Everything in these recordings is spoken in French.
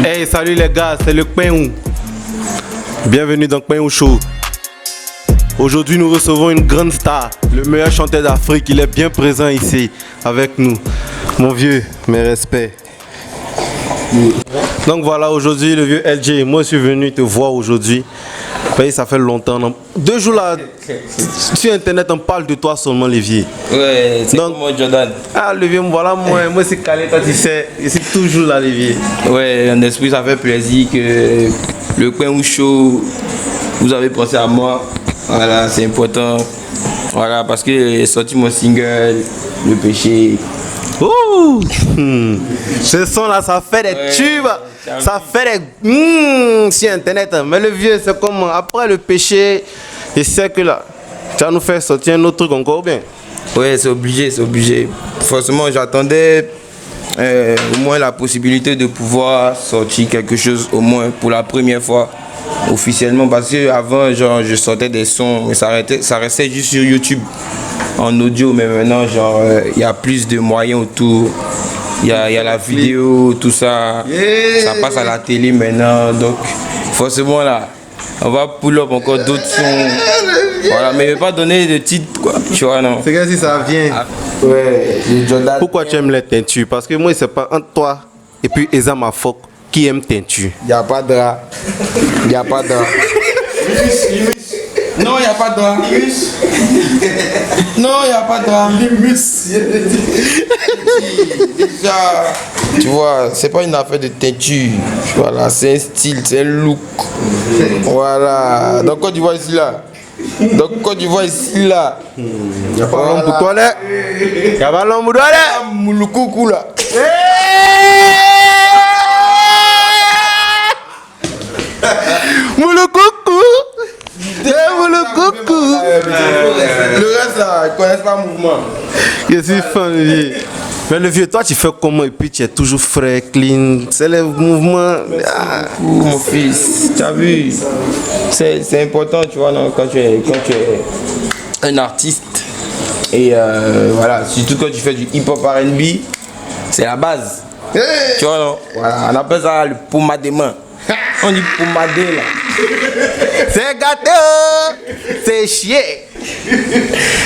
Hey, salut les gars, c'est le Kpéhou. Bienvenue dans Kpéhou Show. Aujourd'hui, nous recevons une grande star, le meilleur chanteur d'Afrique. Il est bien présent ici avec nous. Mon vieux, mes respects. Donc voilà, aujourd'hui, le vieux LJ. Moi, je suis venu te voir aujourd'hui. Ça fait longtemps. 2 jours là, sur Internet, on parle de toi seulement, Olivier. Ouais, c'est comme moi, Jordan. Ah, Olivier, voilà, moi c'est calé, toi tu sais. Je suis toujours là, Olivier. Ouais, en esprit, ça fait plaisir que le Kpéhou Show, vous avez pensé à moi. Voilà, c'est important. Voilà, parce que j'ai sorti mon single, Le Péché. Ouh, ce son là, ça fait des tubes, ça fait des sur Internet. Mais le vieux, c'est comment? Après le péché, je sais que là, tu vas nous faire sortir un autre truc encore bien. Ouais, c'est obligé, c'est obligé. Forcément, j'attendais au moins la possibilité de pouvoir sortir quelque chose, au moins pour la première fois, officiellement. Parce que avant, genre, je sortais des sons, mais ça restait juste sur YouTube. En audio, mais maintenant genre il y a plus de moyens autour, il y a la vidéo, tout ça, ça passe à la télé maintenant, donc forcément là on va pull up encore d'autres sons, voilà, mais je vais pas donner de titre quoi, tu vois, non. C'est comme si ça vient. Ouais, Jordan. Pourquoi tu aimes les teintures? Parce que moi c'est pas entre toi et puis Eza Mafok qui aime teinture. Y a pas de drap, y a pas de drap. Non, il n'y a pas de drap. Non, il n'y a pas de drap. Déjà, tu vois, c'est pas une affaire de teinture. Voilà, c'est un style, c'est un look. Voilà. Donc, quand tu vois ici là. Il n'y a pas l'homme pour toi là. Il n'y a pas l'homme pour toi là. Moulukoukou là. Moulukoukou. Le reste là, ils connaissent pas le mouvement. Je suis fan, vieux. Mais le vieux, toi tu fais comment et puis tu es toujours frais, clean. C'est le mouvement. Mon fils, tu as vu, c'est important, tu vois, non, quand tu es un artiste. Et voilà, surtout quand tu fais du hip-hop R&B, c'est la base. Tu vois, non, voilà, on appelle ça le pommadement. On dit pommadé là. C'est gâteau, c'est chier.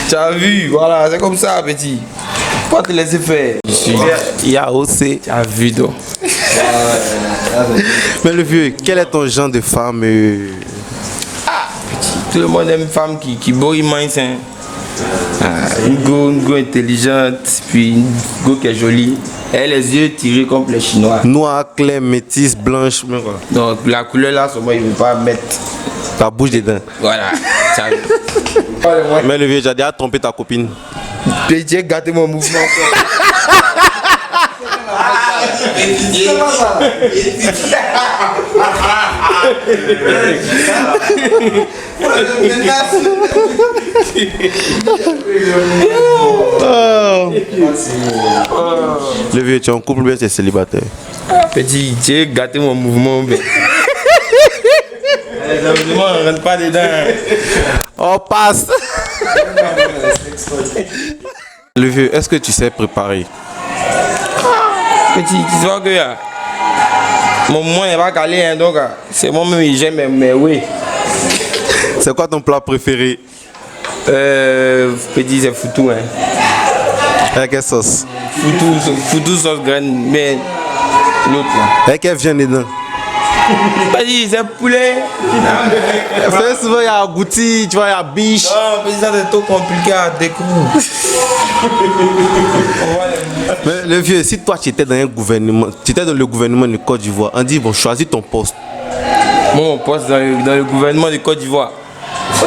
Tu as vu, voilà, c'est comme ça, petit. Faut te laisser faire. Il y a aussi. Tu as vu, donc. Mais le vieux, quel est ton genre de femme Petit. Tout le monde aime une femme qui boit mince, hein. Une go intelligente, puis une go qui est jolie. Elle a les yeux tirés comme les Chinois. Noire, claire, métisse, blanche, mais voilà. Donc la couleur là, seulement il ne veut pas mettre. Ta bouche dedans. Voilà. Mais le vieux, j'ai déjà trompé ta copine. J'ai gâté mon mouvement. Le vieux, tu es en couple, bien, tu es célibataire. Petit, j'ai gâté mon mouvement. On ne rentre pas dedans. On passe. Le vieux, est-ce que tu sais préparer? Petit, tu vois que mon mouvement n'est pas calé, hein, donc c'est moi-même qui j'aime mais oui. C'est quoi ton plat préféré? Petit, c'est foutu, hein. Avec quelle sauce? Foutu sauce graine, mais l'autre là. Avec quelle viande dedans? Petit, c'est poulet. Fait souvent, il y a agouti, tu vois, il y a biche. Non, petit, ça c'est trop compliqué à découvrir. Mais le vieux, si toi tu étais dans un gouvernement, tu étais dans le gouvernement de Côte d'Ivoire, on dit bon, choisis ton poste. Mon poste dans le gouvernement de Côte d'Ivoire.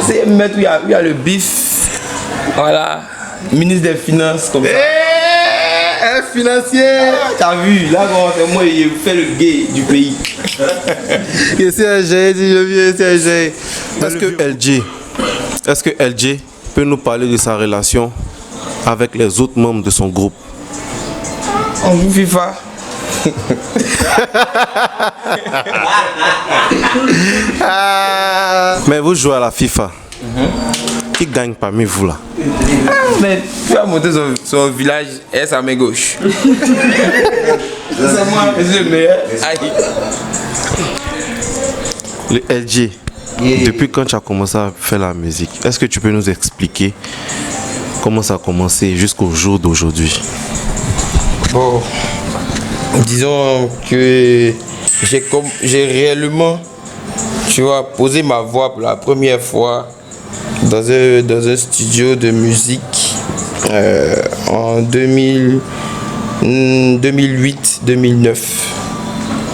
C'est mettre où il y a le bif. Voilà. Ministre des Finances comme ça. Un financier. T'as vu, là c'est moi qui fais le gay du pays. Je suis un génie, je viens, c'est un génie. Est-ce que LJ peut nous parler de sa relation avec les autres membres de son groupe? On joue FIFA. Mais vous jouez à la FIFA. qui gagne parmi vous là? Mais tu vas monter son village, est à main gauche. C'est moi, c'est le meilleur. Aïe. Le LG, depuis quand tu as commencé à faire la musique, est-ce que tu peux nous expliquer comment ça a commencé jusqu'au jour d'aujourd'hui? Bon, disons que j'ai réellement, tu vois, posé ma voix pour la première fois dans un studio de musique en 2008-2009,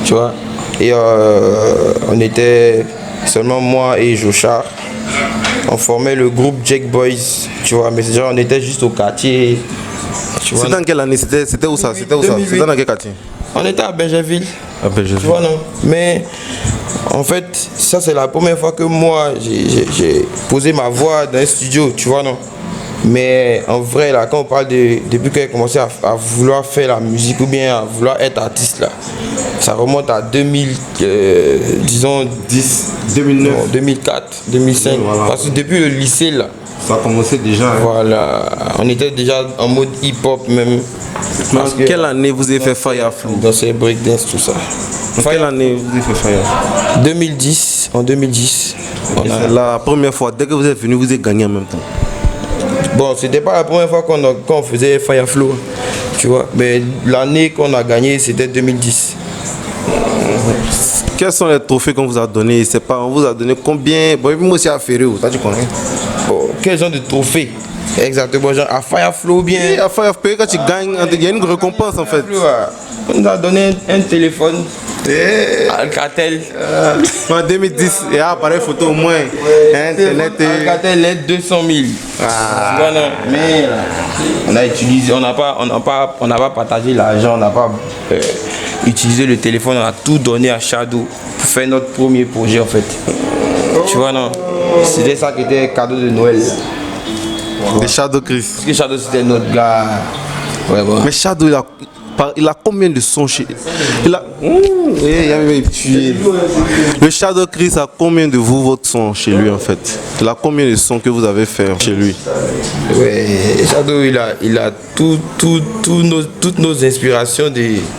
tu vois. Et on était seulement moi et Joshar. On formait le groupe Jack Boys, tu vois, mais genre on était juste au quartier. C'était dans quelle année? C'était où ça? C'était où ça? C'était dans quel quartier? On était à Benjerville. À Benjerville. Tu vois, non? Mais en fait, ça c'est la première fois que moi j'ai posé ma voix dans un studio, tu vois, non? Mais en vrai, là, quand on parle depuis que j'ai commencé à vouloir faire la musique ou bien à vouloir être artiste, là, ça remonte à 2000, disons 10, 2009, 2004, 2005. Voilà. Parce que depuis le lycée, là, ça a commencé déjà. Hein. Voilà, on était déjà en mode hip-hop même. Quelle année vous avez fait Fire Flow? Dans ces breakdance, tout ça. Quelle année vous avez fait Fire Flow? 2010, en 2010. C'est la première fois, dès que vous êtes venu, vous avez gagné en même temps. Bon, c'était pas la première fois qu'on faisait Fire Flow, tu vois. Mais l'année qu'on a gagné, c'était 2010. Quels sont les trophées qu'on vous a donnés? C'est pas, on vous a donné combien? Bon, et puis moi aussi à Ferrero, toi tu connais. Bon, quel genre de trophées? Exactement, genre à Fire Flow bien. Oui, à Fire Flow, quand tu gagnes, il y a une récompense en fait. On nous a donné un téléphone. Alcatel. En 2010, et appareil photo au moins. Internet. Alcatel LED 200 000. Voilà. Mais on a utilisé, on n'a pas partagé l'argent, on n'a pas utilisé le téléphone, on a tout donné à Shadow pour faire notre premier projet en fait. Tu vois, non? C'était ça qui était cadeau de Noël. De Shadow Chris. Parce que Shadow c'était notre gars. Ouais, bon. Mais Shadow, il a combien de sons chez il a... Le Shadow Chris a combien de votre sons chez lui en fait? Il a combien de sons que vous avez fait chez lui? Ouais, Shadow il a toutes nos inspirations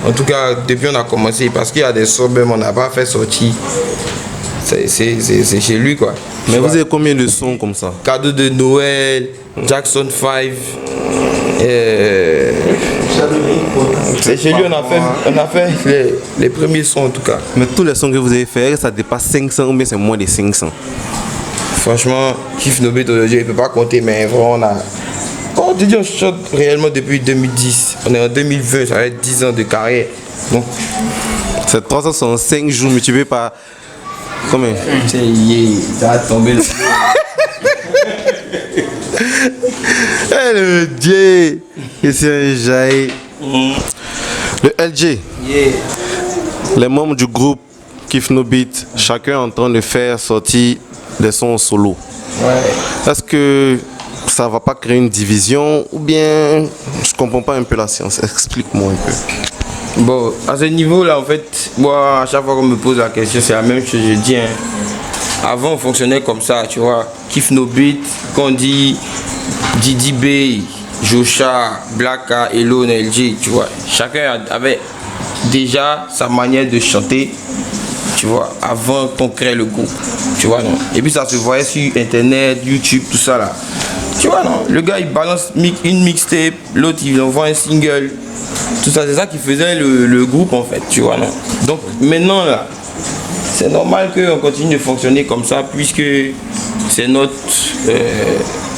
en tout cas depuis on a commencé, parce qu'il y a des sons même on n'a pas fait sortir. C'est chez lui quoi. Mais vous avez combien de sons comme ça? Cadeau de Noël, Jackson 5. C'est chez lui on a fait les premiers sons en tout cas. Mais tous les sons que vous avez fait, ça dépasse 500 ou bien c'est moins de 500? Franchement, Kif No Beat aujourd'hui, il ne peut pas compter, mais vraiment on a... Quand on dit on chante réellement depuis 2010, on est en 2020, ça va être 10 ans de carrière. Donc... C'est 365 jours, mais tu veux pas... Combien? Ça va tomber le... Le Dieu, c'est un jaillit. Le LG, les membres du groupe Kif No Beat, chacun est en train de faire sortir des sons solo. Ouais. Est-ce que ça va pas créer une division ou bien je comprends pas un peu la science? Explique-moi un peu. Bon, à ce niveau-là, en fait, moi, à chaque fois qu'on me pose la question, c'est la même chose que je dis. Hein. Avant, on fonctionnait comme ça, tu vois. Kif No Beat, quand on dit Didi B, Joshar, Blacka, Elon, LG, tu vois. Chacun avait déjà sa manière de chanter, tu vois, avant qu'on crée le groupe, tu vois, non. Et puis ça se voyait sur Internet, YouTube, tout ça, là. Tu vois, non. Le gars, il balance une mixtape, l'autre, il envoie un single. Tout ça, c'est ça qui faisait le groupe, en fait, tu vois, non. Donc, maintenant, là, c'est normal qu'on continue de fonctionner comme ça, puisque c'est notre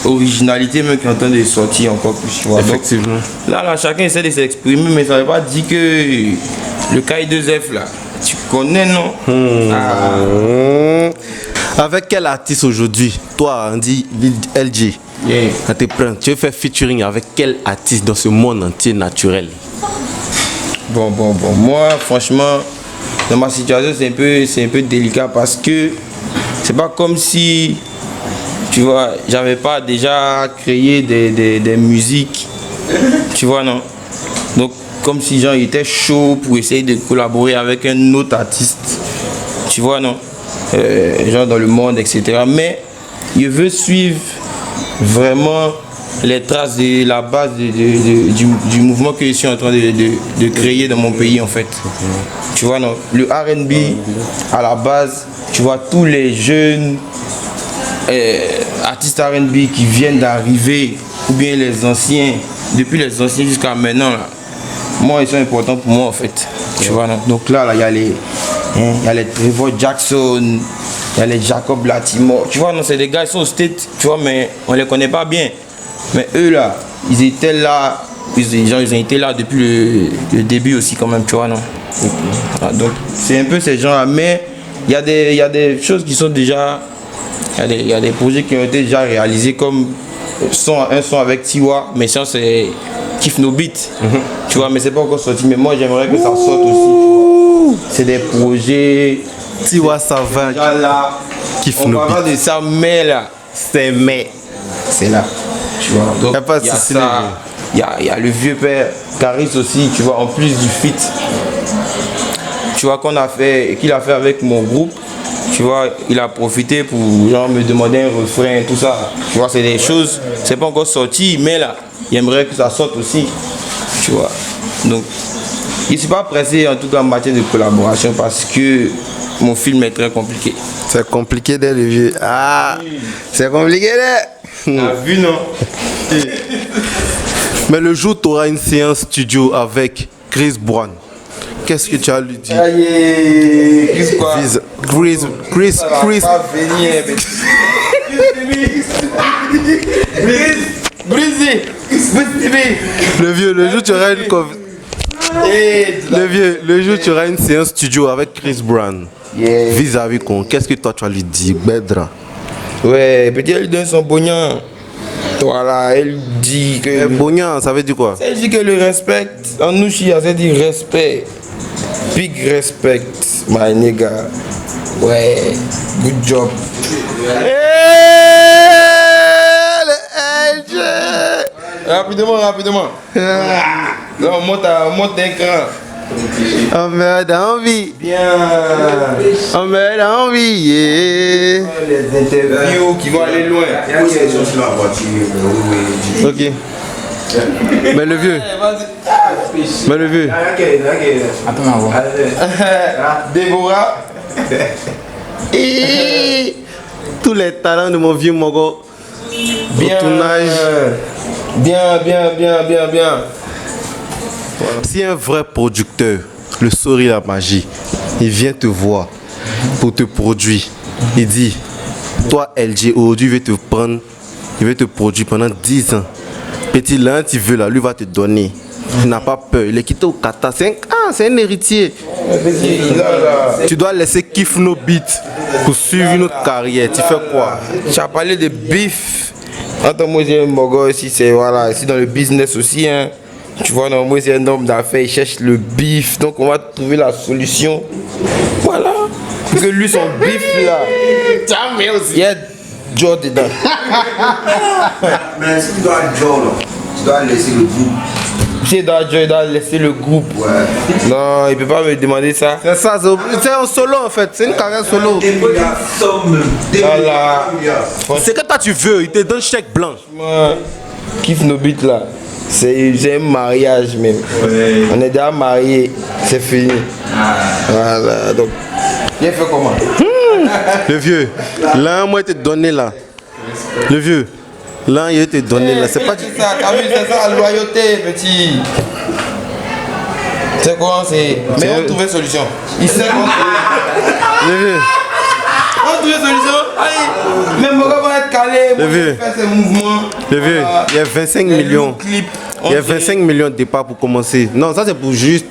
originalité même qui est en train de sortir encore plus, tu vois. Effectivement. Donc, là, chacun essaie de s'exprimer, mais ça ne veut pas dire que le K2F, là, tu connais, non? Avec quel artiste aujourd'hui, toi, Andy LG, tu veux faire featuring avec quel artiste dans ce monde entier naturel? Bon, moi, franchement, dans ma situation, c'est un peu délicat parce que c'est pas comme si, tu vois, j'avais pas déjà créé des musiques, tu vois, non? Donc, comme si genre, il était chaud pour essayer de collaborer avec un autre artiste, tu vois, non? Genre dans le monde, etc. Mais je veux suivre vraiment les traces de la base du mouvement que je suis en train de créer dans mon pays en fait. Tu vois, non, le R&B à la base, tu vois, tous les jeunes artistes R&B qui viennent d'arriver, ou bien les anciens, depuis les anciens jusqu'à maintenant, là, moi, ils sont importants pour moi en fait. Tu vois, non? Donc là, il y a les Trevor Jackson, il y a les Jacob Latimore. Tu vois, non, c'est des gars, ils sont au State, tu vois, mais on les connaît pas bien. Mais eux là, ils étaient là, ils ont été là depuis le début aussi quand même, tu vois, non? Voilà, donc c'est un peu ces gens-là, mais il y a des choses qui sont déjà, il y a des projets qui ont été déjà réalisés comme un son avec Tiwa, mais ça c'est Kiff No Beat, tu vois, mais c'est pas encore sorti, mais moi j'aimerais que ça sorte aussi. C'est des projets. Tiwa ça va. Là, Kiff on No parle Beat. de ça, mais là, c'est là. Tu vois, donc Y a pas de il y a souci, ça, il y a le vieux père Caris aussi, tu vois, en plus du feat, tu vois, qu'il a fait avec mon groupe, tu vois, il a profité pour genre me demander un refrain, tout ça, tu vois, c'est des choses, c'est pas encore sorti, mais là, il aimerait que ça sorte aussi, tu vois, donc, je suis pas pressé en tout cas en matière de collaboration parce que mon film est très compliqué. C'est compliqué d'être le vieux. Ah, c'est compliqué d'être. T'as vu, non? Mais le jour où tu auras une séance studio avec Chris Brown, qu'est-ce que tu as à lui dire? Aïe, Chris quoi? Chris. Ça va pas venir, brisé. Le vieux, le jour où tu auras une le jour où tu auras une séance studio avec Chris Brown, vis-à-vis con, qu'est-ce que toi tu vas lui dire, Bedra? Ouais, petit, elle donne son pognon. Voilà, elle dit que. Bognan, ça veut dire quoi? Elle dit que le respect, en nous, chia, ça dit respect. Big respect, my nigga. Ouais, good job. Rapidement. Non, on monte un cran. On meurt d'envie. Bien. On meurt d'envie. Yeah. Les interviews qui vont aller loin. Ok. Mais le vieux. Attends, on va voir. Déborah. Et tous les talents de mon vieux Mogo. Bien. Au tournage. Bien. Si un vrai producteur, le Sori la magie, il vient te voir pour te produire, il dit, toi LG, aujourd'hui, il veut te produire pendant 10 ans. Petit, là, tu veux là, lui va te donner. Il n'a pas peur, il est quitté au Qatar, c'est un héritier. Tu dois laisser Kiff No Beat pour suivre une autre carrière. Tu fais quoi? Tu as parlé de bif. Attends, moi j'ai un Mogo ici, c'est voilà, ici dans le business aussi, hein. Tu vois, non, moi c'est un homme d'affaires, il cherche le bif, donc on va trouver la solution. Voilà. Pour que lui, son bif là, il y a Joe dedans. Mais si tu dois Joe, là, tu dois laisser le groupe. Si il doit laisser le groupe. Ouais. Non, il peut pas me demander ça. C'est ça, c'est un solo en fait, c'est une carrière solo. Voilà. C'est que toi tu veux, il te donne chèque blanc. Moi, Kiff No Beat là, c'est un mariage même. Ouais. On est déjà mariés, c'est fini. Voilà, donc. Il fait comment? Le vieux, là, moi, il te donné là. Le vieux, là, il te donné là. C'est pas du... ça, t'as vu, c'est ça la loyauté, petit. C'est quoi, c'est. Mais on trouve une solution. Il sait qu'on. Le vieux, On trouve une solution. Allez, même Mogo va être calé, Le vieux. faire ses mouvements. le vieux, il y a 25 millions. Il y a 25 millions de départs pour commencer. Non, ça c'est pour juste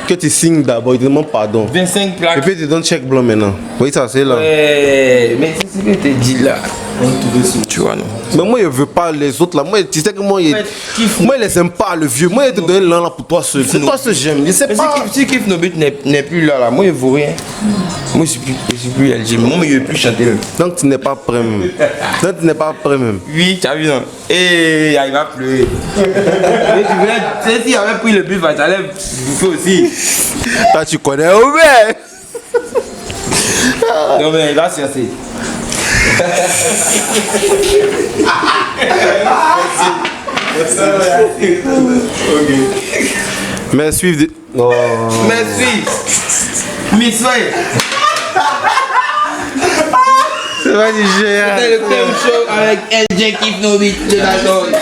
que tu signes d'abord, il te demande pardon. 25 plaques. Et puis tu donnes chèque blanc maintenant. Oui, ça c'est là. Mais c'est ce que je te dis là. Tu vois, non. Mais moi, je veux pas les autres là. Moi, tu sais que moi, il les aime pas, le vieux. Moi, il te donne l'un là pour toi seul. C'est toi seul, j'aime. Je sais Mais pas. si Kiff No Beat n'est plus là, moi je vaux rien. Moi je suis plus LG, moi je ne veux plus chanter. Donc tu n'es pas prêt même. Donc tu n'es pas prêt même. Oui, tu as vu non. Et il va pleurer. Mais tu sais s'il avait pris le bif à Chalem, il faut aussi. Toi, tu connais Omer. Non mais il va se casser. Mais suivre des... Oh. Merci. Miss Way. C'est pas du géant. C'était le Pain Show avec LJ Kifnovic de la zone.